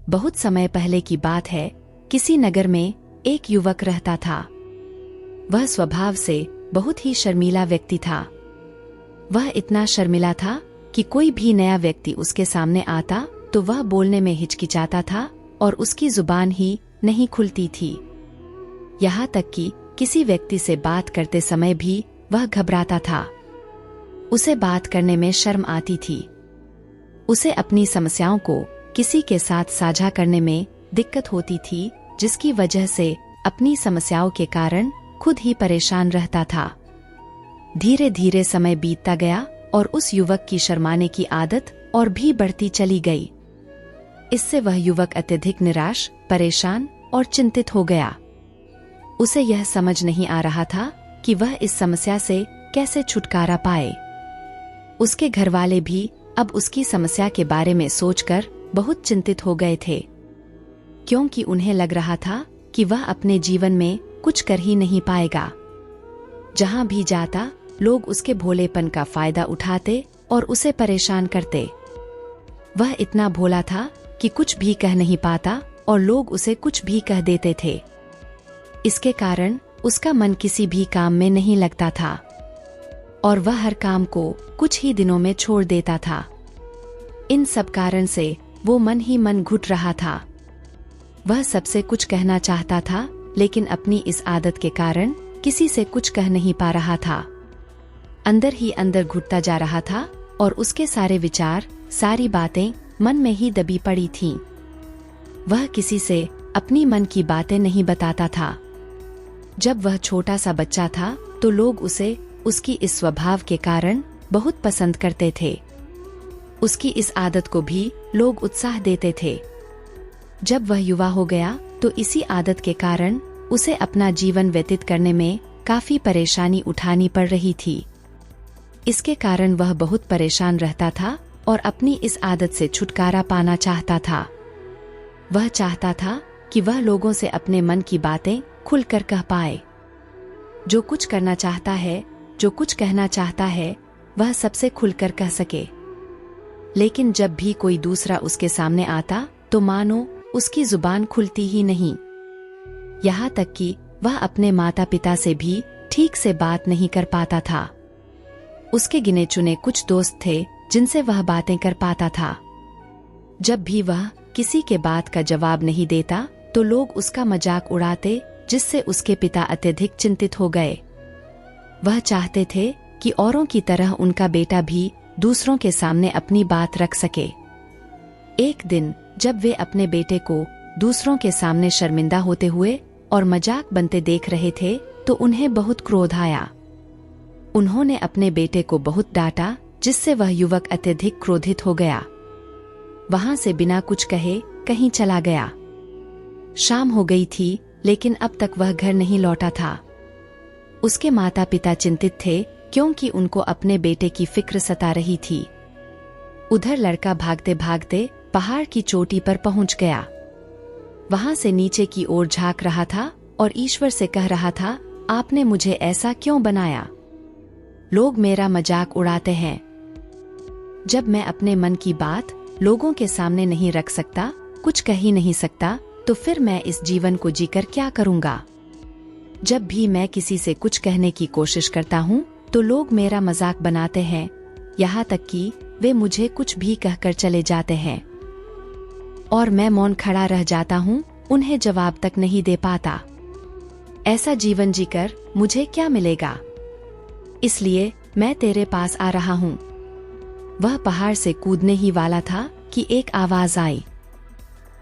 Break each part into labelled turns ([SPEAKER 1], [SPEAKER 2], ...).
[SPEAKER 1] बहुत समय पहले की बात है। किसी नगर में एक युवक रहता था। वह स्वभाव से बहुत ही शर्मीला व्यक्ति था। वह इतना शर्मिला था कि कोई भी नया व्यक्ति उसके सामने आता तो वह बोलने में हिचकिचाता था और उसकी जुबान ही नहीं खुलती थी। यहाँ तक कि किसी व्यक्ति से बात करते समय भी वह घबराता था। उसे बात करने में शर्म आती थी। उसे अपनी समस्याओं को किसी के साथ साझा करने में दिक्कत होती थी, जिसकी वजह से अपनी समस्याओं के कारण खुद ही परेशान रहता था। धीरे धीरे समय बीतता गया और उस युवक की शर्माने की आदत और भी बढ़ती चली गई। इससे वह युवक अत्यधिक निराश, परेशान और चिंतित हो गया। उसे यह समझ नहीं आ रहा था कि वह इस समस्या से कैसे छुटकारा पाए। उसके घरवाले भी अब उसकी समस्या के बारे में सोचकर बहुत चिंतित हो गए थे, क्योंकि उन्हें लग रहा था कि वह अपने जीवन में कुछ कर ही नहीं पाएगा। जहां भी जाता लोग उसके भोलेपन का फायदा उठाते और उसे परेशान करते। वह इतना भोला था कि कुछ भी कह नहीं पाता और लोग उसे कुछ भी कह देते थे। इसके कारण उसका मन किसी भी काम में नहीं लगता था और वह हर काम को कुछ ही दिनों में छोड़ देता था। इन सब कारण से वो मन ही मन घुट रहा था। वह सबसे कुछ कहना चाहता था, लेकिन अपनी इस आदत के कारण किसी से कुछ कह नहीं पा रहा था। अंदर ही अंदर घुटता जा रहा था और उसके सारे विचार, सारी बातें मन में ही दबी पड़ी थीं। वह किसी से अपनी मन की बातें नहीं बताता था। जब वह छोटा सा बच्चा था तो लोग उसे उसकी इस स्वभाव के कारण बहुत पसंद करते थे। उसकी इस आदत को भी लोग उत्साह देते थे। जब वह युवा हो गया तो इसी आदत के कारण उसे अपना जीवन व्यतीत करने में काफी परेशानी उठानी पड़ रही थी। इसके कारण वह बहुत परेशान रहता था और अपनी इस आदत से छुटकारा पाना चाहता था। वह चाहता था कि वह लोगों से अपने मन की बातें खुलकर कह पाए। जो कुछ करना चाहता है, जो कुछ कहना चाहता है, वह सबसे खुलकर कह सके। लेकिन जब भी कोई दूसरा उसके सामने आता तो मानो उसकी जुबान खुलती ही नहीं। यहाँ तक कि वह अपने माता पिता से भी ठीक से बात नहीं कर पाता था। उसके गिने चुने कुछ दोस्त थे जिनसे वह बातें कर पाता था। जब भी वह किसी के बात का जवाब नहीं देता तो लोग उसका मजाक उड़ाते, जिससे उसके पिता अत्यधिक चिंतित हो गए। वह चाहते थे कि औरों की तरह उनका बेटा भी दूसरों के सामने अपनी बात रख सके। एक दिन जब वे अपने बेटे को दूसरों के सामने शर्मिंदा होते हुए और मजाक बनते देख रहे थे तो उन्हें बहुत क्रोध आया। उन्होंने अपने बेटे को बहुत डांटा, जिससे वह युवक अत्यधिक क्रोधित हो गया। वहां से बिना कुछ कहे कहीं चला गया। शाम हो गई थी, लेकिन अब तक वह घर नहीं लौटा था। उसके माता पिता चिंतित थे, क्योंकि उनको अपने बेटे की फिक्र सता रही थी। उधर लड़का भागते भागते पहाड़ की चोटी पर पहुंच गया। वहां से नीचे की ओर झांक रहा था और ईश्वर से कह रहा था, आपने मुझे ऐसा क्यों बनाया? लोग मेरा मजाक उड़ाते हैं। जब मैं अपने मन की बात लोगों के सामने नहीं रख सकता, कुछ कह ही नहीं सकता, तो फिर मैं इस जीवन को जीकर क्या करूंगा? जब भी मैं किसी से कुछ कहने की कोशिश करता हूँ तो लोग मेरा मजाक बनाते हैं, यहाँ तक कि वे मुझे कुछ भी कहकर चले जाते हैं और मैं मौन खड़ा रह जाता हूँ, उन्हें जवाब तक नहीं दे पाता। ऐसा जीवन जीकर मुझे क्या मिलेगा? इसलिए मैं तेरे पास आ रहा हूँ। वह पहाड़ से कूदने ही वाला था कि एक आवाज आई,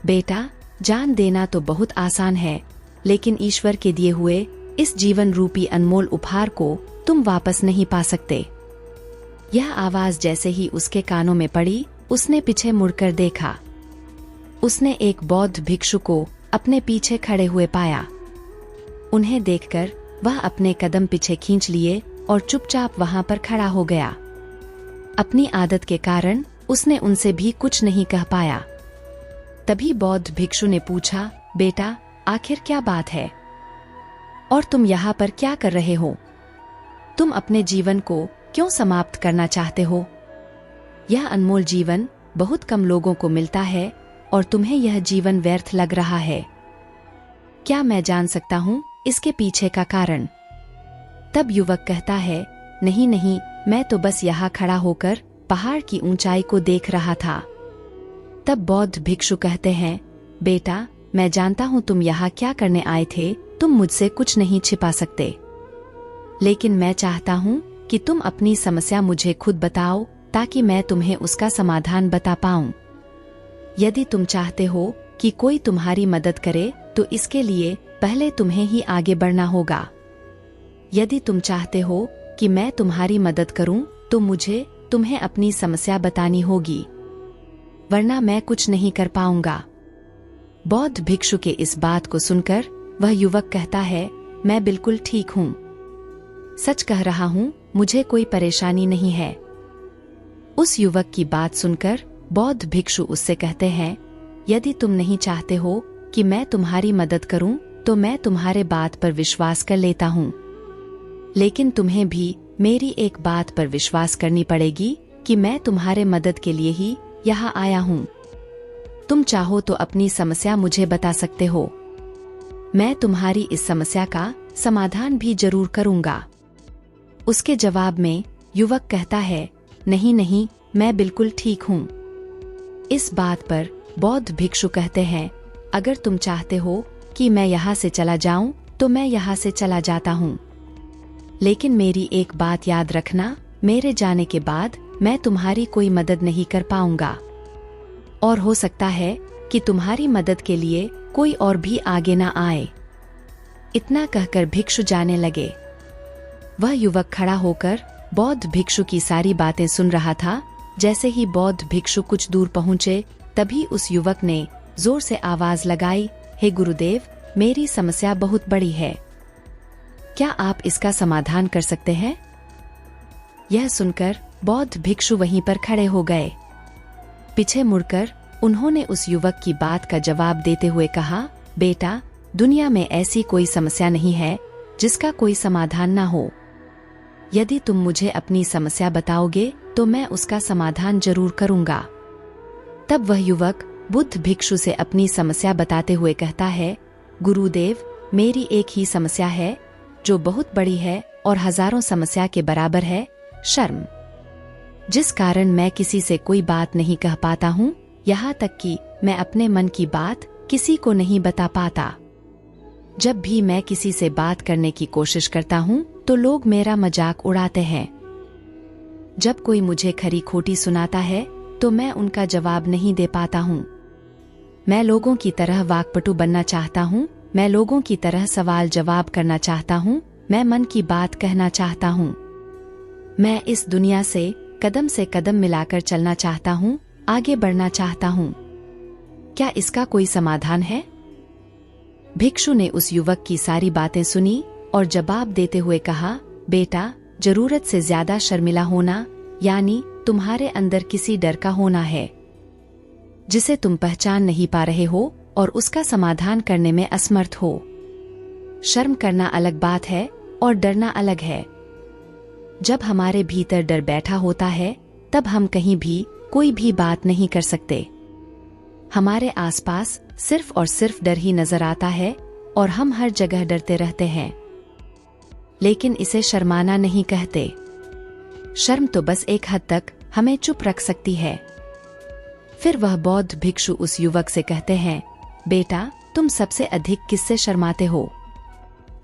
[SPEAKER 1] बेटा, जान देना तो बहुत आसान है, लेकिन ईश्वर के दिए हुए इस जीवन रूपी अनमोल उपहार को तुम वापस नहीं पा सकते। यह आवाज जैसे ही उसके कानों में पड़ी, उसने पीछे मुड़कर देखा। उसने एक बौद्ध भिक्षु को अपने पीछे खड़े हुए पाया। उन्हें देखकर वह अपने कदम पीछे खींच लिए और चुपचाप वहां पर खड़ा हो गया। अपनी आदत के कारण उसने उनसे भी कुछ नहीं कह पाया। तभी बौद्ध भिक्षु ने पूछा, बेटा, आखिर क्या बात है और तुम यहाँ पर क्या कर रहे हो? तुम अपने जीवन को क्यों समाप्त करना चाहते हो? यह अनमोल जीवन बहुत कम लोगों को मिलता है, और तुम्हें यह जीवन व्यर्थ लग रहा है। क्या मैं जान सकता हूँ इसके पीछे का कारण? तब युवक कहता है, नहीं नहीं, मैं तो बस यहाँ खड़ा होकर पहाड़ की ऊंचाई को देख रहा था। तब बौद्ध भिक्षु कहते हैं, बेटा, मैं जानता हूँ तुम यहाँ क्या करने आए थे, तुम मुझसे कुछ नहीं छिपा सकते। लेकिन मैं चाहता हूँ कि तुम अपनी समस्या मुझे खुद बताओ ताकि मैं तुम्हें उसका समाधान बता पाऊँ। यदि तुम चाहते हो कि कोई तुम्हारी मदद करे तो इसके लिए पहले तुम्हें ही आगे बढ़ना होगा। यदि तुम चाहते हो कि मैं तुम्हारी मदद करूं तो मुझे तुम्हें अपनी समस्या बतानी होगी, वरना मैं कुछ नहीं कर पाऊंगा। बौद्ध भिक्षु के इस बात को सुनकर वह युवक कहता है, मैं बिल्कुल ठीक हूँ, सच कह रहा हूँ, मुझे कोई परेशानी नहीं है। उस युवक की बात सुनकर बौद्ध भिक्षु उससे कहते हैं, यदि तुम नहीं चाहते हो कि मैं तुम्हारी मदद करूं तो मैं तुम्हारे बात पर विश्वास कर लेता हूं, लेकिन तुम्हें भी मेरी एक बात पर विश्वास करनी पड़ेगी कि मैं तुम्हारे मदद के लिए ही यहाँ आया हूं। तुम चाहो तो अपनी समस्या मुझे बता सकते हो, मैं तुम्हारी इस समस्या का समाधान भी जरूर करूंगा। उसके जवाब में युवक कहता है, नहीं नहीं, मैं बिल्कुल ठीक हूँ। इस बात पर बौद्ध भिक्षु कहते हैं, अगर तुम चाहते हो कि मैं यहाँ से चला जाऊं तो मैं यहाँ से चला जाता हूँ, लेकिन मेरी एक बात याद रखना, मेरे जाने के बाद मैं तुम्हारी कोई मदद नहीं कर पाऊंगा, और हो सकता है कि तुम्हारी मदद के लिए कोई और भी आगे ना आए। इतना कहकर भिक्षु जाने लगे। वह युवक खड़ा होकर बौद्ध भिक्षु की सारी बातें सुन रहा था। जैसे ही बौद्ध भिक्षु कुछ दूर पहुंचे, तभी उस युवक ने जोर से आवाज लगाई, हे गुरुदेव, मेरी समस्या बहुत बड़ी है, क्या आप इसका समाधान कर सकते हैं? यह सुनकर बौद्ध भिक्षु वहीं पर खड़े हो गए। पीछे मुड़कर उन्होंने उस युवक की बात का जवाब देते हुए कहा, बेटा, दुनिया में ऐसी कोई समस्या नहीं है जिसका कोई समाधान ना हो। यदि तुम मुझे अपनी समस्या बताओगे तो मैं उसका समाधान जरूर करूंगा। तब वह युवक बुद्ध भिक्षु से अपनी समस्या बताते हुए कहता है, गुरुदेव, मेरी एक ही समस्या है जो बहुत बड़ी है और हजारों समस्या के बराबर है, शर्म, जिस कारण मैं किसी से कोई बात नहीं कह पाता हूँ, यहाँ तक कि मैं अपने मन की बात किसी को नहीं बता पाता। जब भी मैं किसी से बात करने की कोशिश करता हूँ तो लोग मेरा मजाक उड़ाते हैं। जब कोई मुझे खरी खोटी सुनाता है तो मैं उनका जवाब नहीं दे पाता हूँ। मैं लोगों की तरह वाक्पटु बनना चाहता हूँ, मैं लोगों की तरह सवाल जवाब करना चाहता हूँ, मैं मन की बात कहना चाहता हूँ। मैं इस दुनिया से कदम मिलाकर चलना चाहता हूँ, आगे बढ़ना चाहता हूँ। क्या इसका कोई समाधान है? भिक्षु ने उस युवक की सारी बातें सुनी और जवाब देते हुए कहा, बेटा, जरूरत से ज्यादा शर्मिला होना यानी तुम्हारे अंदर किसी डर का होना है जिसे तुम पहचान नहीं पा रहे हो और उसका समाधान करने में असमर्थ हो। शर्म करना अलग बात है और डरना अलग है। जब हमारे भीतर डर बैठा होता है तब हम कहीं भी कोई भी बात नहीं कर सकते। हमारे आसपास सिर्फ और सिर्फ डर ही नजर आता है और हम हर जगह डरते रहते हैं, लेकिन इसे शर्माना नहीं कहते। शर्म तो बस एक हद तक हमें चुप रख सकती है। फिर वह बौद्ध भिक्षु उस युवक से कहते हैं, बेटा, तुम सबसे अधिक किससे शर्माते हो?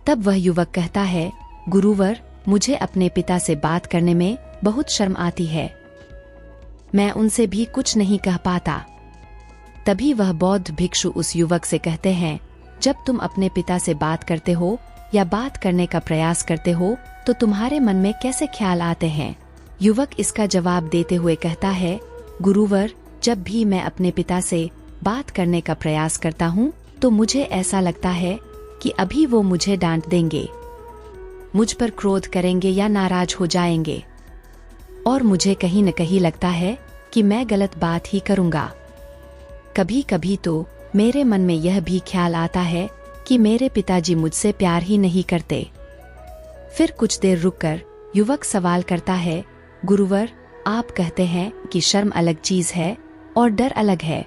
[SPEAKER 1] तब वह युवक कहता है, गुरुवर, मुझे अपने पिता से बात करने में बहुत शर्म आती है, मैं उनसे भी कुछ नहीं कह पाता। तभी वह बौद्ध भिक्षु उस युवक से कहते हैं, जब तुम अपने पिता से बात करते हो या बात करने का प्रयास करते हो तो तुम्हारे मन में कैसे ख्याल आते हैं? युवक इसका जवाब देते हुए कहता है, गुरुवर, जब भी मैं अपने पिता से बात करने का प्रयास करता हूँ तो मुझे ऐसा लगता है कि अभी वो मुझे डांट देंगे, मुझ पर क्रोध करेंगे या नाराज हो जाएंगे, और मुझे कहीं न कहीं लगता है कि मैं गलत बात ही करूँगा। कभी कभी तो मेरे मन में यह भी ख्याल आता है कि मेरे पिताजी मुझसे प्यार ही नहीं करते। फिर कुछ देर रुककर युवक सवाल करता है, गुरुवर, आप कहते हैं कि शर्म अलग चीज है और डर अलग है,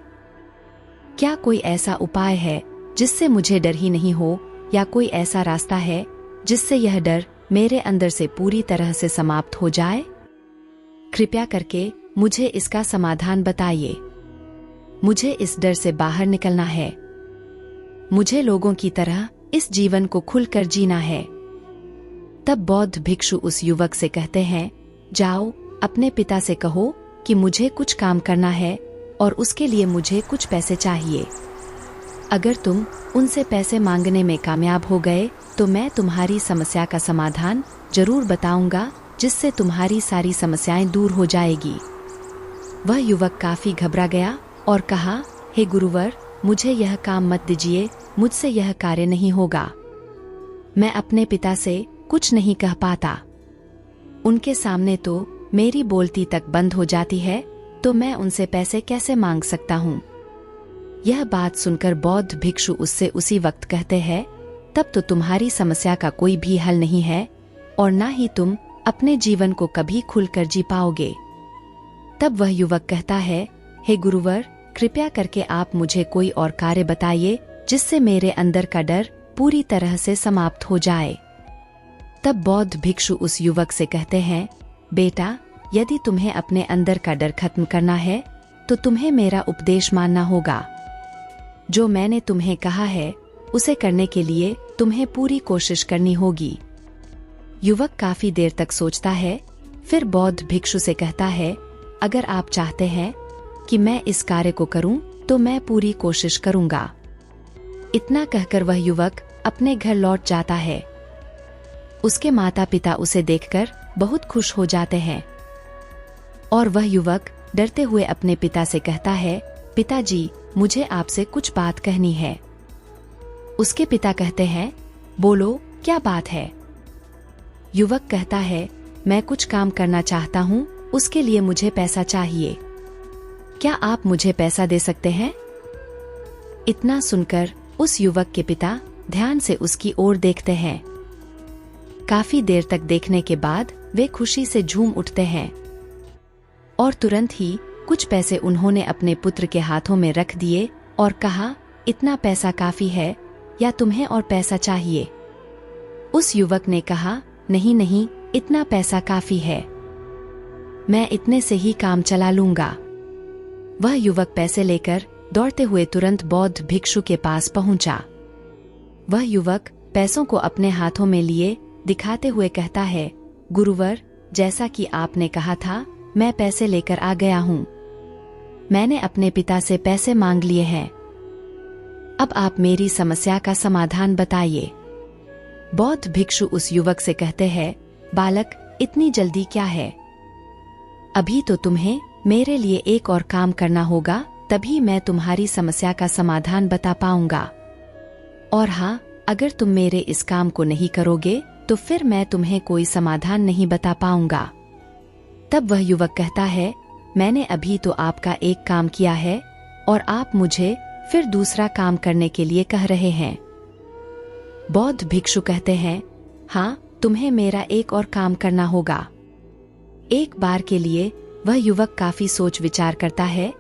[SPEAKER 1] क्या कोई ऐसा उपाय है जिससे मुझे डर ही नहीं हो, या कोई ऐसा रास्ता है जिससे यह डर मेरे अंदर से पूरी तरह से समाप्त हो जाए? कृपया करके मुझे इसका समाधान बताइए। मुझे इस डर से बाहर निकलना है। मुझे लोगों की तरह इस जीवन को खुलकर जीना है। तब बौद्ध भिक्षु उस युवक से कहते हैं, जाओ अपने पिता से कहो कि मुझे कुछ काम करना है और उसके लिए मुझे कुछ पैसे चाहिए। अगर तुम उनसे पैसे मांगने में कामयाब हो गए तो मैं तुम्हारी समस्या का समाधान जरूर बताऊंगा, जिससे तुम्हारी सारी समस्याएं दूर हो जाएगी। वह युवक काफी घबरा गया और कहा, हे गुरुवर, मुझे यह काम मत दीजिए, मुझसे यह कार्य नहीं होगा। मैं अपने पिता से कुछ नहीं कह पाता। उनके सामने तो मेरी बोलती तक बंद हो जाती है, तो मैं उनसे पैसे कैसे मांग सकता हूँ? यह बात सुनकर बौद्ध भिक्षु उससे उसी वक्त कहते हैं, तब तो तुम्हारी समस्या का कोई भी हल नहीं है और ना ही तुम अपने जीवन को कभी खुलकर जी पाओगे। तब वह युवक कहता है, हे गुरुवर, कृपया करके आप मुझे कोई और कार्य बताइए जिससे मेरे अंदर का डर पूरी तरह से समाप्त हो जाए। तब बौद्ध भिक्षु उस युवक से कहते हैं, बेटा, यदि तुम्हें अपने अंदर का डर खत्म करना है तो तुम्हें मेरा उपदेश मानना होगा। जो मैंने तुम्हें कहा है उसे करने के लिए तुम्हें पूरी कोशिश करनी होगी। युवक काफी देर तक सोचता है, फिर बौद्ध भिक्षु से कहता है, अगर आप चाहते हैं कि मैं इस कार्य को करूं तो मैं पूरी कोशिश करूंगा। इतना कहकर वह युवक अपने घर लौट जाता है। उसके माता पिता उसे देखकर बहुत खुश हो जाते हैं और वह युवक डरते हुए अपने पिता से कहता है, पिताजी, मुझे आपसे कुछ बात कहनी है। उसके पिता कहते हैं, बोलो, क्या बात है? युवक कहता है, मैं कुछ काम करना चाहता हूँ, उसके लिए मुझे पैसा चाहिए। क्या आप मुझे पैसा दे सकते हैं? इतना सुनकर उस युवक के पिता ध्यान से उसकी ओर देखते हैं। काफी देर तक देखने के बाद वे खुशी से झूम उठते हैं और तुरंत ही कुछ पैसे उन्होंने अपने पुत्र के हाथों में रख दिए और कहा, इतना पैसा काफी है या तुम्हें और पैसा चाहिए? उस युवक ने कहा, नहीं नहीं, इतना पैसा काफी है, मैं इतने से ही काम चला लूंगा। वह युवक पैसे लेकर दौड़ते हुए तुरंत बौद्ध भिक्षु के पास पहुंचा। वह युवक पैसों को अपने हाथों में लिए दिखाते हुए कहता है, गुरुवर, जैसा कि आपने कहा था, मैं पैसे लेकर आ गया हूँ। मैंने अपने पिता से पैसे मांग लिए हैं। अब आप मेरी समस्या का समाधान बताइए। बौद्ध भिक्षु उस युवक से कहते हैं, बालक, इतनी जल्दी क्या है? अभी तो तुम्हें मेरे लिए एक और काम करना होगा, तभी मैं तुम्हारी समस्या का समाधान बता पाऊंगा। और हाँ, अगर तुम मेरे इस काम को नहीं करोगे तो फिर मैं तुम्हें कोई समाधान नहीं बता पाऊंगा। तब वह युवक कहता है, मैंने अभी तो आपका एक काम किया है और आप मुझे फिर दूसरा काम करने के लिए कह रहे हैं। बौद्ध भिक्षु कहते हैं, हाँ, तुम्हें मेरा एक और काम करना होगा। एक बार के लिए वह युवक काफी सोच विचार करता है,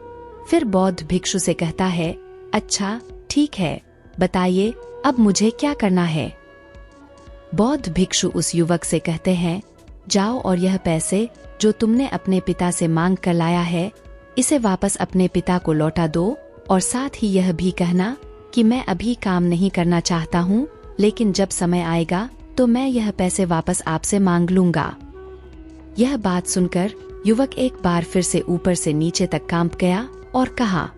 [SPEAKER 1] फिर बौद्ध भिक्षु से कहता है, अच्छा ठीक है, बताइए अब मुझे क्या करना है? बौद्ध भिक्षु उस युवक से कहते हैं, जाओ और यह पैसे जो तुमने अपने पिता से मांग कर लाया है, इसे वापस अपने पिता को लौटा दो और साथ ही यह भी कहना कि मैं अभी काम नहीं करना चाहता हूँ, लेकिन जब समय आएगा तो मैं यह पैसे वापस आपसे मांग लूंगा। यह बात सुनकर युवक एक बार फिर से ऊपर से नीचे तक कांप गया और कहा,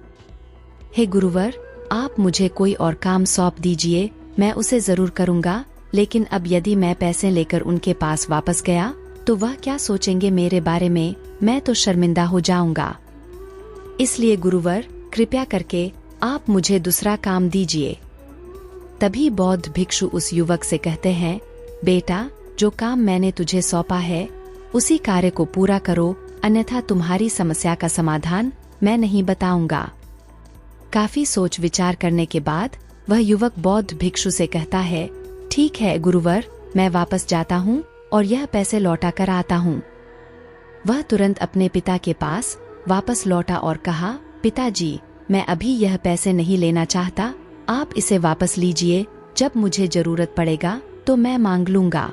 [SPEAKER 1] हे गुरुवर, आप मुझे कोई और काम सौंप दीजिए, मैं उसे जरूर करूंगा, लेकिन अब यदि मैं पैसे लेकर उनके पास वापस गया तो वह क्या सोचेंगे मेरे बारे में? मैं तो शर्मिंदा हो जाऊंगा। इसलिए गुरुवर, कृपया करके आप मुझे दूसरा काम दीजिए। तभी बौद्ध भिक्षु उस युवक से कहते हैं, बेटा, जो काम मैंने तुझे सौंपा है उसी कार्य को पूरा करो, अन्यथा तुम्हारी समस्या का समाधान मैं नहीं बताऊंगा। काफी सोच विचार करने के बाद वह युवक बौद्ध भिक्षु से कहता है, ठीक है गुरुवर, मैं वापस जाता हूँ और यह पैसे लौटा कर आता हूँ। वह तुरंत अपने पिता के पास वापस लौटा और कहा, पिताजी, मैं अभी यह पैसे नहीं लेना चाहता, आप इसे वापस लीजिए, जब मुझे जरूरत पड़ेगा तो मैं मांग लूंगा।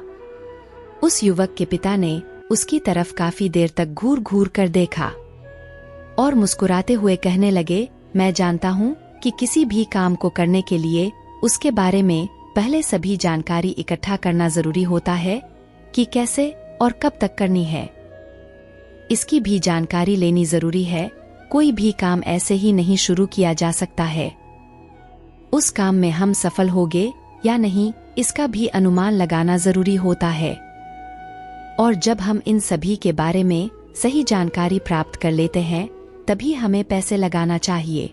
[SPEAKER 1] उस युवक के पिता ने उसकी तरफ काफी देर तक घूर घूर कर देखा और मुस्कुराते हुए कहने लगे, मैं जानता हूँ कि किसी भी काम को करने के लिए उसके बारे में पहले सभी जानकारी इकट्ठा करना जरूरी होता है कि कैसे और कब तक करनी है। इसकी भी जानकारी लेनी जरूरी है। कोई भी काम ऐसे ही नहीं शुरू किया जा सकता है। उस काम में हम सफल होंगे या नहीं, इसका भी अनुमान लगाना जरूरी होता है। और जब हम इन सभी के बारे में सही जानकारी प्राप्त कर लेते हैं, तभी हमें पैसे लगाना चाहिए।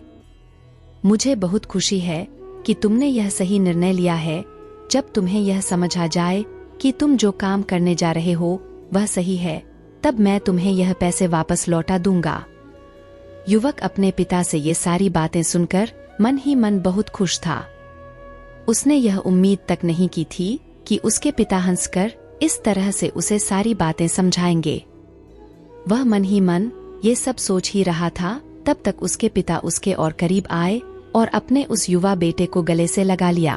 [SPEAKER 1] मुझे बहुत खुशी है कि तुमने यह सही निर्णय लिया है। जब तुम्हें यह समझ आ जाए कि तुम जो काम करने जा रहे हो वह सही है, तब मैं तुम्हें यह पैसे वापस लौटा दूंगा। युवक अपने पिता से ये सारी बातें सुनकर मन ही मन बहुत खुश था। उसने यह उम्मीद तक नहीं की थी कि उसके पिता हंसकर इस तरह से उसे सारी बातें समझाएंगे। वह मन ही मन ये सब सोच ही रहा था, तब तक उसके पिता उसके और करीब आए और अपने उस युवा बेटे को गले से लगा लिया।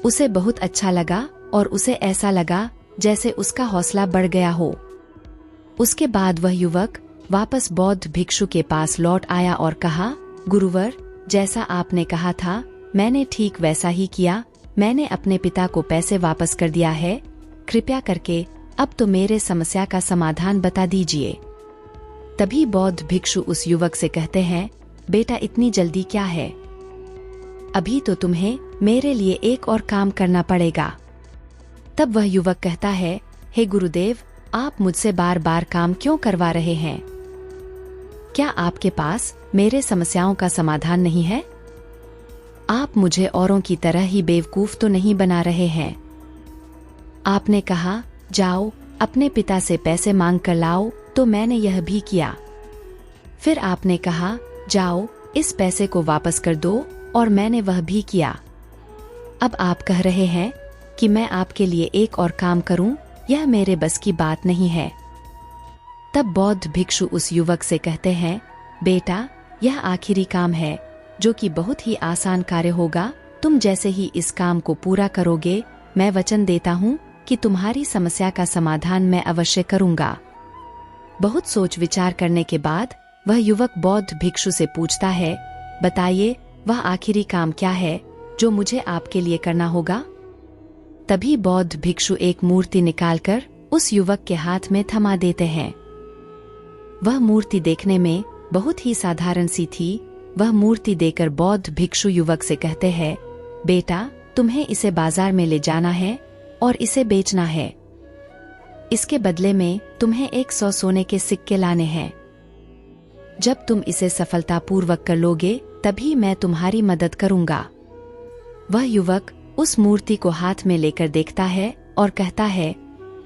[SPEAKER 1] उसे बहुत अच्छा लगा और उसे ऐसा लगा जैसे उसका हौसला बढ़ गया हो। उसके बाद वह युवक वापस बौद्ध भिक्षु के पास लौट आया और कहा, गुरुवर, जैसा आपने कहा था मैंने ठीक वैसा ही किया। मैंने अपने पिता को पैसे वापस कर दिया है। कृपया करके अब तो मेरे समस्या का समाधान बता दीजिए। तभी बौद्ध भिक्षु उस युवक से कहते हैं, बेटा इतनी जल्दी क्या है? अभी तो तुम्हें मेरे लिए एक और काम करना पड़ेगा। तब वह युवक कहता है, हे गुरुदेव, आप मुझसे बार बार काम क्यों करवा रहे हैं? क्या आपके पास मेरे समस्याओं का समाधान नहीं है? आप मुझे औरों की तरह ही बेवकूफ तो नहीं बना रहे हैं। आपने कहा जाओ अपने पिता से पैसे मांग कर लाओ, तो मैंने यह भी किया। फिर आपने कहा जाओ इस पैसे को वापस कर दो, और मैंने वह भी किया। अब आप कह रहे हैं कि मैं आपके लिए एक और काम करूं, यह मेरे बस की बात नहीं है। तब बौद्ध भिक्षु उस युवक से कहते हैं, बेटा यह आखिरी काम है जो कि बहुत ही आसान कार्य होगा। तुम जैसे ही इस काम को पूरा करोगे, मैं वचन देता हूँ कि तुम्हारी समस्या का समाधान मैं अवश्य करूँगा। बहुत सोच विचार करने के बाद वह युवक बौद्ध भिक्षु से पूछता है, बताइए वह आखिरी काम क्या है जो मुझे आपके लिए करना होगा? तभी बौद्ध भिक्षु एक मूर्ति निकालकर उस युवक के हाथ में थमा देते हैं। वह मूर्ति देखने में बहुत ही साधारण सी थी। वह मूर्ति देकर बौद्ध भिक्षु युवक से कहते हैं, बेटा तुम्हें इसे बाजार में ले जाना है और इसे बेचना है। इसके बदले में तुम्हें 100 सोने के सिक्के लाने हैं। जब तुम इसे सफलतापूर्वक कर लोगे, तभी मैं तुम्हारी मदद करूंगा। वह युवक उस मूर्ति को हाथ में लेकर देखता है और कहता है,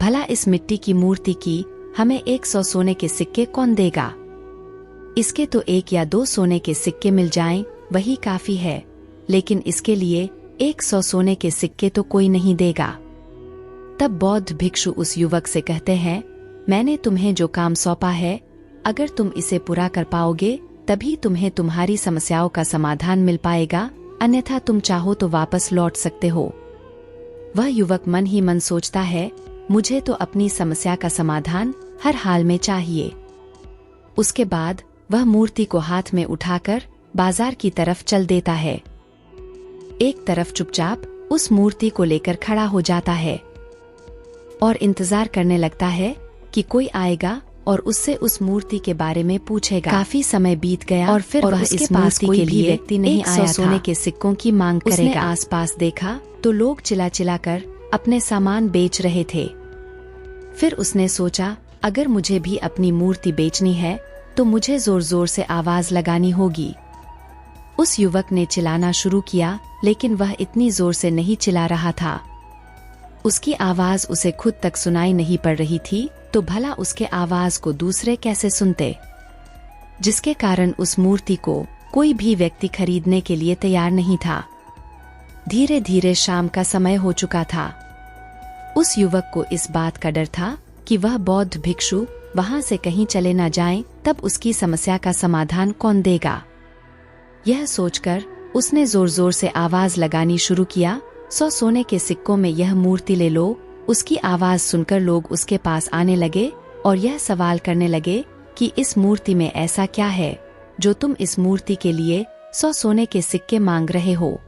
[SPEAKER 1] भला इस मिट्टी की मूर्ति की हमें 100 सोने के सिक्के कौन देगा? इसके तो 1 या 2 सोने के सिक्के मिल जाएं, वही काफी है, लेकिन इसके लिए 100 सोने के सिक्के तो कोई नहीं देगा। तब बौद्ध भिक्षु उस युवक से कहते हैं, मैंने तुम्हें जो काम सौंपा है, अगर तुम इसे पूरा कर पाओगे तभी तुम्हें तुम्हारी समस्याओं का समाधान मिल पाएगा, अन्यथा तुम चाहो तो वापस लौट सकते हो। वह युवक मन ही मन सोचता है, मुझे तो अपनी समस्या का समाधान हर हाल में चाहिए। उसके बाद वह मूर्ति को हाथ में उठाकर बाजार की तरफ चल देता है। एक तरफ चुपचाप उस मूर्ति को लेकर खड़ा हो जाता है और इंतजार करने लगता है कि कोई आएगा और उससे उस मूर्ति के बारे में पूछेगा। काफी समय बीत गया और फिर वह इस मूर्ति के लिए व्यक्ति नहीं आया। सोने के सिक्कों की मांग करेगा। उसने आसपास देखा तो लोग चिल्ला चिल्ला कर अपने सामान बेच रहे थे। फिर उसने सोचा, अगर मुझे भी अपनी मूर्ति बेचनी है तो मुझे जोर जोर से आवाज लगानी होगी। उस युवक ने चिल्लाना शुरू किया, लेकिन वह इतनी जोर से नहीं चिल्ला रहा था। उसकी आवाज उसे खुद तक सुनाई नहीं पड़ रही थी, तो भला उसके आवाज को दूसरे कैसे सुनते, जिसके कारण उस मूर्ति को कोई भी व्यक्ति खरीदने के लिए तैयार नहीं था। धीरे धीरे शाम का समय हो चुका था। उस युवक को इस बात का डर था कि वह बौद्ध भिक्षु वहां से कहीं चले न जाएं, तब उसकी समस्या का समाधान कौन देगा। यह सोचकर उसने जोर जोर से आवाज लगानी शुरू किया, 100 सोने के सिक्कों में यह मूर्ति ले लो। उसकी आवाज सुनकर लोग उसके पास आने लगे और यह सवाल करने लगे कि इस मूर्ति में ऐसा क्या है जो तुम इस मूर्ति के लिए 100 सोने के सिक्के मांग रहे हो।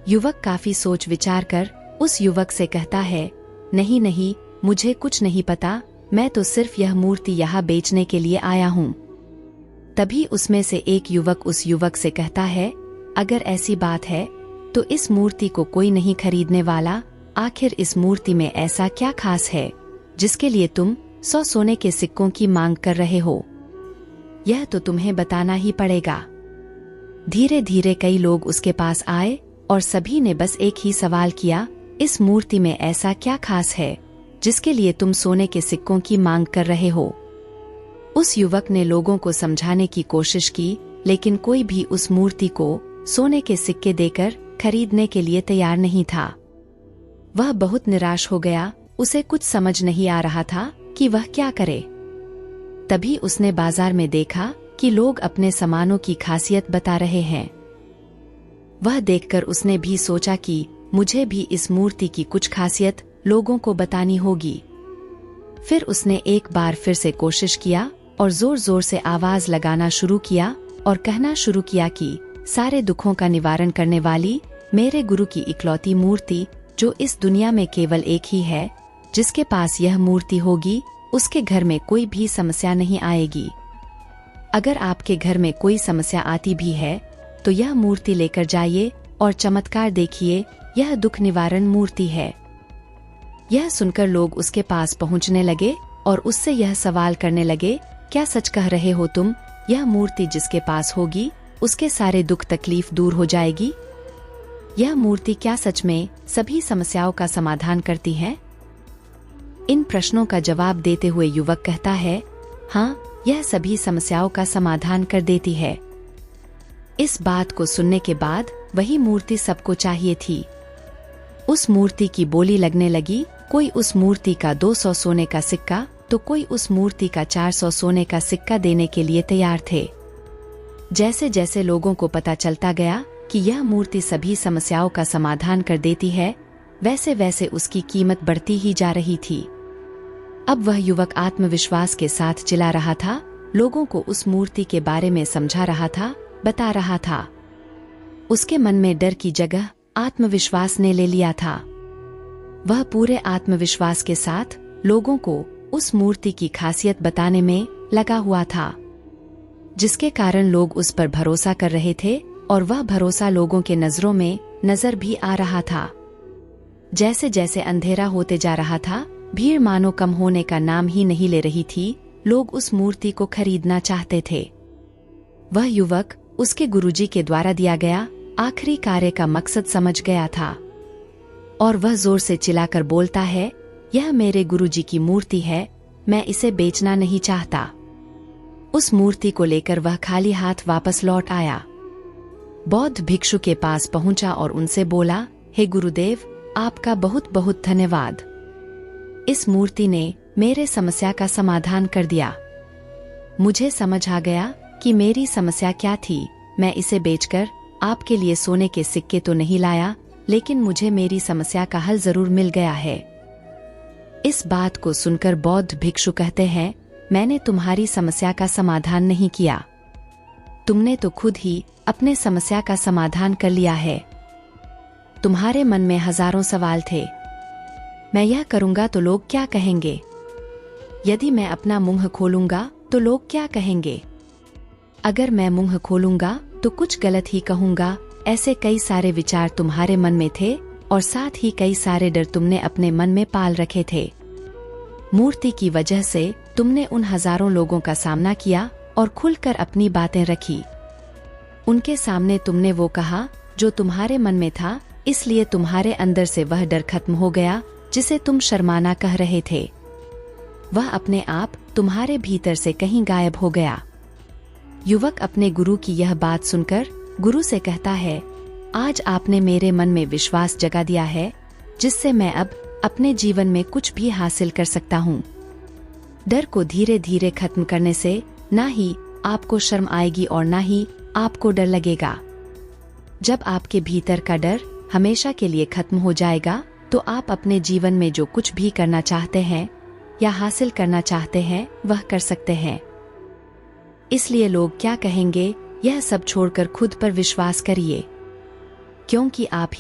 [SPEAKER 1] युवक काफी सोच विचार कर उस युवक से कहता है, नहीं नहीं, मुझे कुछ नहीं पता, मैं तो सिर्फ यह मूर्ति यहाँ बेचने के लिए आया हूँ। तभी उसमें से एक युवक उस युवक से कहता है, अगर ऐसी बात है तो इस मूर्ति को कोई नहीं खरीदने वाला। आखिर इस मूर्ति में ऐसा क्या खास है जिसके लिए तुम 100 सोने के सिक्कों की मांग कर रहे हो? यह तो तुम्हें बताना ही पड़ेगा। धीरे धीरे कई लोग उसके पास आए और सभी ने बस एक ही सवाल किया, इस मूर्ति में ऐसा क्या खास है जिसके लिए तुम सोने के सिक्कों की मांग कर रहे हो? उस युवक ने लोगों को समझाने की कोशिश की, लेकिन कोई भी उस मूर्ति को सोने के सिक्के देकर खरीदने के लिए तैयार नहीं था। वह बहुत निराश हो गया, उसे कुछ समझ नहीं आ रहा था कि वह क्या करे। तभी उसने बाजार में देखा कि लोग अपने सामानों की खासियत बता रहे हैं। वह देखकर उसने भी सोचा कि मुझे भी इस मूर्ति की कुछ खासियत लोगों को बतानी होगी। फिर उसने एक बार फिर से कोशिश किया और जोर जोर से आवाज लगाना शुरू किया और कहना शुरू किया कि सारे दुखों का निवारण करने वाली मेरे गुरु की इकलौती मूर्ति, जो इस दुनिया में केवल एक ही है, जिसके पास यह मूर्ति होगी उसके घर में कोई भी समस्या नहीं आएगी। अगर आपके घर में कोई समस्या आती भी है तो यह मूर्ति लेकर जाइए और चमत्कार देखिए, यह दुख निवारण मूर्ति है। यह सुनकर लोग उसके पास पहुंचने लगे और उससे यह सवाल करने लगे, क्या सच कह रहे हो तुम? यह मूर्ति जिसके पास होगी उसके सारे दुख तकलीफ दूर हो जाएगी? यह मूर्ति क्या सच में सभी समस्याओं का समाधान करती है? इन प्रश्नों का जवाब देते हुए युवक कहता है, हाँ, यह सभी समस्याओं का समाधान कर देती है। इस बात को सुनने के बाद वही मूर्ति सबको चाहिए थी। उस मूर्ति की बोली लगने लगी, कोई उस मूर्ति का 200 सोने का सिक्का तो कोई उस मूर्ति का 400 सोने का सिक्का देने के लिए तैयार थे। जैसे जैसे लोगों को पता चलता गया कि यह मूर्ति सभी समस्याओं का समाधान कर देती है, वैसे वैसे उसकी कीमत बढ़ती ही जा रही थी। अब वह युवक आत्मविश्वास के साथ चिल्ला रहा था, लोगों को उस मूर्ति के बारे में समझा रहा था, बता रहा था। उसके मन में डर की जगह आत्मविश्वास ने ले लिया था। वह पूरे आत्मविश्वास के साथ लोगों को उस मूर्ति की खासियत बताने में लगा हुआ था, जिसके कारण लोग उस पर भरोसा कर रहे थे और वह भरोसा लोगों के नजरों में नजर भी आ रहा था। जैसे जैसे अंधेरा होते जा रहा था, भीड़ मानो कम होने का नाम ही नहीं ले रही थी। लोग उस मूर्ति को खरीदना चाहते थे। वह युवक उसके गुरुजी के द्वारा दिया गया आखिरी कार्य का मकसद समझ गया था और वह जोर से चिल्लाकर बोलता है, यह मेरे गुरुजी की मूर्ति है, मैं इसे बेचना नहीं चाहता। उस मूर्ति को लेकर वह खाली हाथ वापस लौट आया। बौद्ध भिक्षु के पास पहुंचा और उनसे बोला, हे गुरुदेव, आपका बहुत बहुत धन्यवाद। इस मूर्ति ने मेरे समस्या का समाधान कर दिया। मुझे समझ आ गया कि मेरी समस्या क्या थी। मैं इसे बेचकर आपके लिए सोने के सिक्के तो नहीं लाया, लेकिन मुझे मेरी समस्या का हल जरूर मिल गया है। इस बात को सुनकर बौद्ध भिक्षु कहते हैं, मैंने तुम्हारी समस्या का समाधान नहीं किया, तुमने तो खुद ही अपने समस्या का समाधान कर लिया है। तुम्हारे मन में हजारों सवाल थे, मैं यह करूंगा तो लोग क्या कहेंगे? यदि मैं अपना मुंह खोलूंगा तो लोग क्या कहेंगे? अगर मैं मुंह खोलूंगा तो कुछ गलत ही कहूंगा। ऐसे कई सारे विचार तुम्हारे मन में थे और साथ ही कई सारे डर तुमने अपने मन में पाल रखे थे। मूर्ति की वजह से तुमने उन हजारों लोगों का सामना किया और खुलकर अपनी बातें रखी। उनके सामने तुमने वो कहा जो तुम्हारे मन में था, इसलिए तुम्हारे अंदर से वह डर खत्म हो गया जिसे तुम शर्माना कह रहे थे। वह अपने आप तुम्हारे भीतर से कहीं गायब हो गया। युवक अपने गुरु की यह बात सुनकर गुरु से कहता है, आज आपने मेरे मन में विश्वास जगा दिया है, जिससे मैं अब अपने जीवन में कुछ भी हासिल कर सकता हूँ। डर को धीरे धीरे खत्म करने से ना ही आपको शर्म आएगी और ना ही आपको डर लगेगा। जब आपके भीतर का डर हमेशा के लिए खत्म हो जाएगा, तो आप अपने जीवन में जो कुछ भी करना चाहते हैं या हासिल करना चाहते हैं वह कर सकते हैं। इसलिए लोग क्या कहेंगे, यह सब छोड़कर खुद पर विश्वास करिए, क्योंकि आप ही